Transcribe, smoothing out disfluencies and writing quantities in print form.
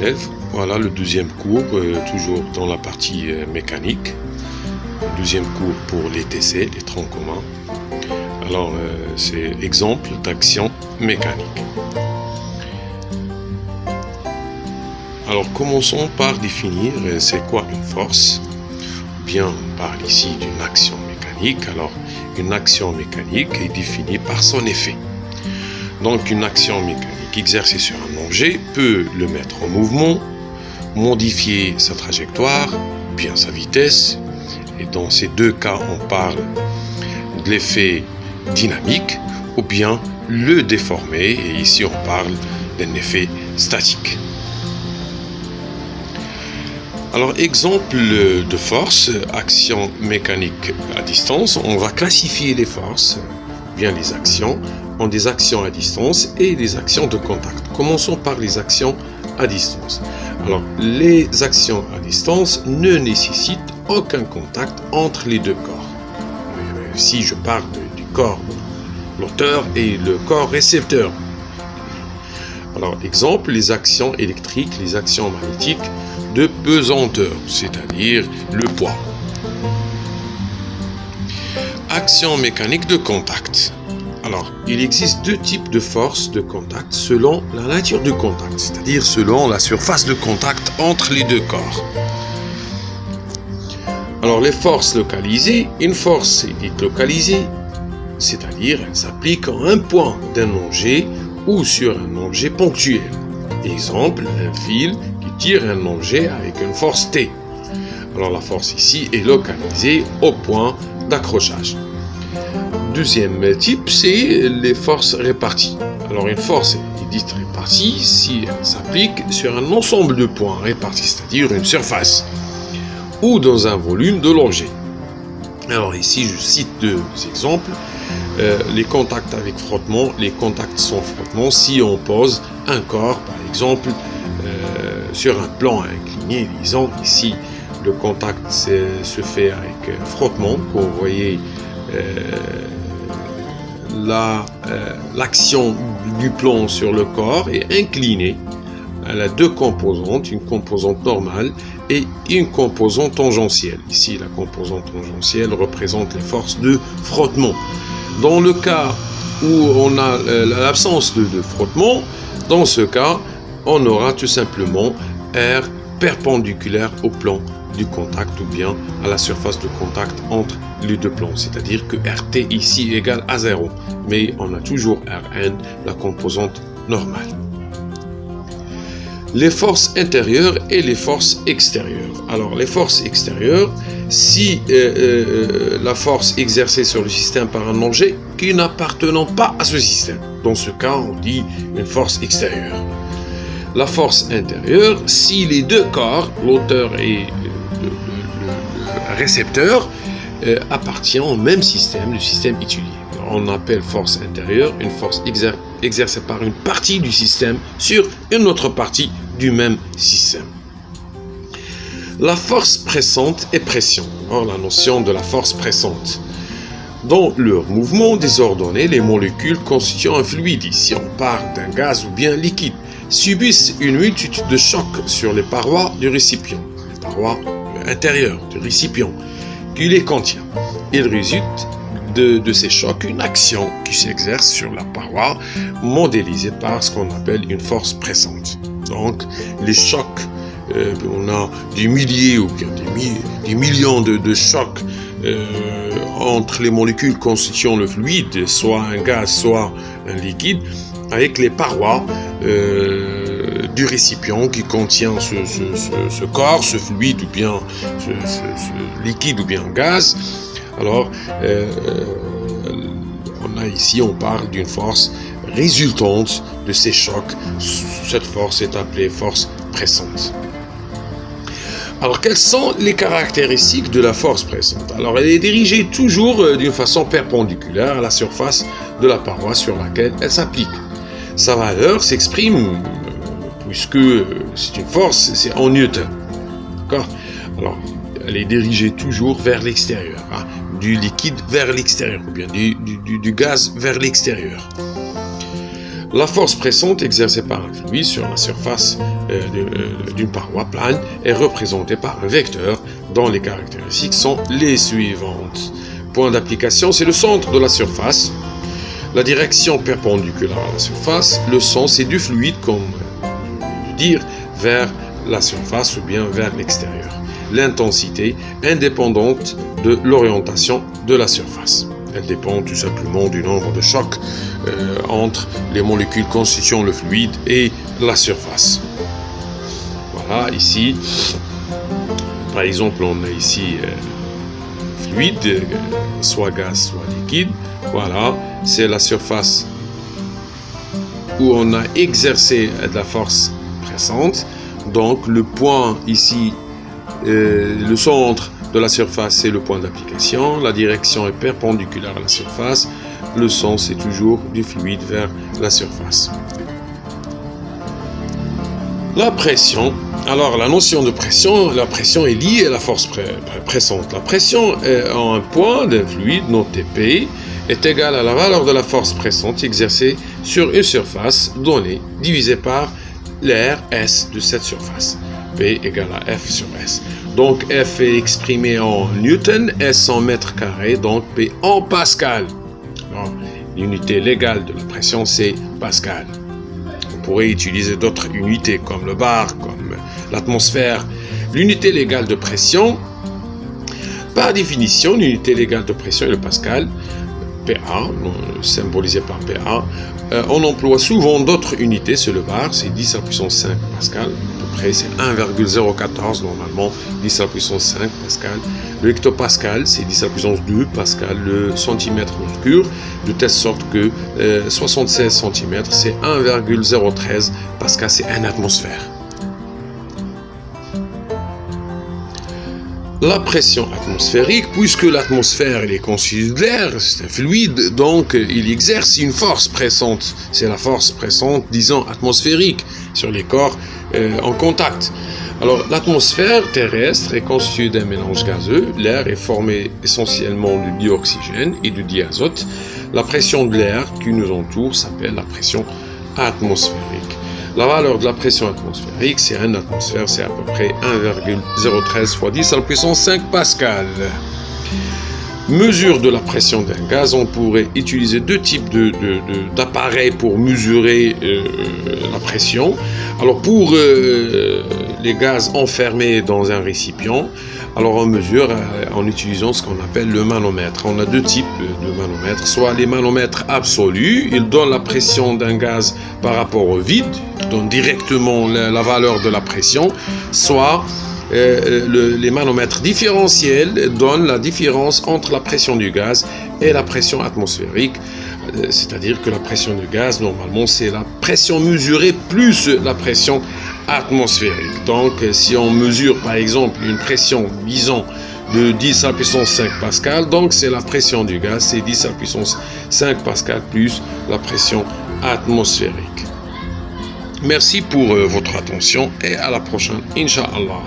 élèves, voilà le deuxième cours, toujours dans la partie mécanique. Deuxième cours pour les TC, les troncs communs. Alors, c'est exemple d'action mécanique. Alors, commençons par définir c'est quoi une force. Bien, on parle ici d'une action mécanique. Alors, une action mécanique est définie par son effet. Donc, une action mécanique exercée sur un objet peut le mettre en mouvement, modifier sa trajectoire, bien sa vitesse. Et dans ces deux cas, on parle de l'effet dynamique ou bien le déformer. Et ici, on parle d'un effet statique. Alors, exemple de force, action mécanique à distance. On va classifier les forces, bien les actions, en des actions à distance et des actions de contact. Commençons par les actions à distance. Alors, les actions à distance ne nécessitent aucun contact entre les deux corps. Si je parle du corps l'auteur et le corps récepteur. Alors, exemple, les actions électriques, les actions magnétiques de pesanteur, c'est-à-dire le poids. Action mécanique de contact. Alors, il existe deux types de forces de contact selon la nature du contact, c'est-à-dire selon la surface de contact entre les deux corps. Alors, les forces localisées, une force est dite localisée, c'est-à-dire elle s'applique à un point d'un objet ou sur un objet ponctuel. Exemple, un fil qui tire un objet avec une force T. Alors, la force ici est localisée au point d'accrochage. Deuxième type, c'est les forces réparties. Alors, une force est dite répartie si elle s'applique sur un ensemble de points répartis, c'est-à-dire une surface, ou dans un volume de l'objet. Alors ici, je cite deux exemples. Les contacts avec frottement, les contacts sans frottement, si on pose un corps, par exemple, sur un plan incliné, disons ici, le contact se fait avec frottement, que vous voyez l'action du plan sur le corps est inclinée. Elle a deux composantes, une composante normale et une composante tangentielle. Ici, la composante tangentielle représente les forces de frottement. Dans le cas où on a l'absence de frottement, dans ce cas, on aura tout simplement R perpendiculaire au plan du contact ou bien à la surface de contact entre les deux plans. C'est-à-dire que RT ici égale à 0. Mais on a toujours Rn, la composante normale. Les forces intérieures et les forces extérieures. Alors, les forces extérieures, si la force exercée sur le système par un objet qui n'appartenant pas à ce système. Dans ce cas, on dit une force extérieure. La force intérieure, si les deux corps, l'auteur et le récepteur, appartiennent au même système, le système étudié. On appelle force intérieure une force exercée par une partie du système sur une autre partie du même système. La force pressante et pression. Or, la notion de la force pressante. Dans leur mouvement désordonné, les molécules constituant un fluide, ici on parle d'un gaz ou bien liquide, subissent une multitude de chocs sur les parois du récipient, les parois intérieures du récipient qui les contient. Il résulte de ces chocs une action qui s'exerce sur la paroi modélisée par ce qu'on appelle une force pressante. Donc les chocs, on a des milliers ou bien des millions de chocs entre les molécules constituant le fluide, soit un gaz, soit un liquide, avec les parois du récipient qui contient ce corps, ce fluide ou bien ce liquide ou bien gaz. Alors, on parle d'une force résultante de ces chocs. Cette force est appelée force pressante. Alors, quelles sont les caractéristiques de la force pressante? Alors, elle est dirigée toujours d'une façon perpendiculaire à la surface de la paroi sur laquelle elle s'applique. Sa valeur s'exprime, puisque c'est une force, c'est en newton. D'accord? Alors, elle est dirigée toujours vers l'extérieur, hein, du liquide vers l'extérieur, ou bien du gaz vers l'extérieur. La force pressante exercée par un fluide sur la surface d'une paroi plane est représentée par un vecteur dont les caractéristiques sont les suivantes. Point d'application, c'est le centre de la surface. La direction perpendiculaire à la surface, le sens est du fluide, comme dire, vers la surface ou bien vers l'extérieur. L'intensité indépendante de l'orientation de la surface. Elle dépend tout simplement du nombre de chocs entre les molécules constituant le fluide et la surface. Voilà, ici, par exemple, on a ici fluide, soit gaz, soit liquide. Voilà, c'est la surface où on a exercé de la force pressante. Donc, le point ici, le centre de la surface, c'est le point d'application. La direction est perpendiculaire à la surface. Le sens est toujours du fluide vers la surface. La pression. Alors, la notion de pression, la pression est liée à la force pressante. La pression en un point d'un fluide noté P est égale à la valeur de la force pressante exercée sur une surface donnée divisée par l'air S de cette surface. P égale à F sur S. Donc F est exprimé en newton, S en mètres carrés, donc P en pascal. L'unité légale de la pression, c'est pascal. On pourrait utiliser d'autres unités comme le bar, comme l'atmosphère. L'unité légale de pression, par définition, l'unité légale de pression est le pascal, PA, symbolisé par PA. On emploie souvent d'autres unités, c'est le bar, c'est 10 à la puissance 5 pascal, à peu près c'est 1,014 normalement, 10 à la puissance 5 pascal. Le hectopascal, c'est 10 à la puissance 2 pascal, le centimètre cube, de telle sorte que 76 cm, c'est 1,013 pascal, c'est 1 atmosphère. La pression atmosphérique, puisque l'atmosphère est constituée de l'air, c'est un fluide, donc il exerce une force pressante. C'est la force pressante, disons, atmosphérique, sur les corps en contact. Alors, l'atmosphère terrestre est constituée d'un mélange gazeux. L'air est formé essentiellement de dioxygène et de diazote. La pression de l'air qui nous entoure s'appelle la pression atmosphérique. La valeur de la pression atmosphérique, c'est 1 atmosphère, c'est à peu près 1,013 fois 10 à la puissance 5 pascal. Mesure de la pression d'un gaz, on pourrait utiliser deux types d'appareils pour mesurer la pression. Alors pour les gaz enfermés dans un récipient, alors on mesure en utilisant ce qu'on appelle le manomètre. On a deux types de manomètres, soit les manomètres absolus, ils donnent la pression d'un gaz par rapport au vide, ils donnent directement la valeur de la pression, soit les manomètres différentiels donnent la différence entre la pression du gaz et la pression atmosphérique, c'est-à-dire que la pression du gaz, normalement, c'est la pression mesurée plus la pression atmosphérique. Donc, si on mesure, par exemple, une pression, disons, de 10 à la puissance 5 pascal, donc c'est la pression du gaz, c'est 10 à la puissance 5 pascal plus la pression atmosphérique. Merci pour votre attention et à la prochaine, Inch'Allah.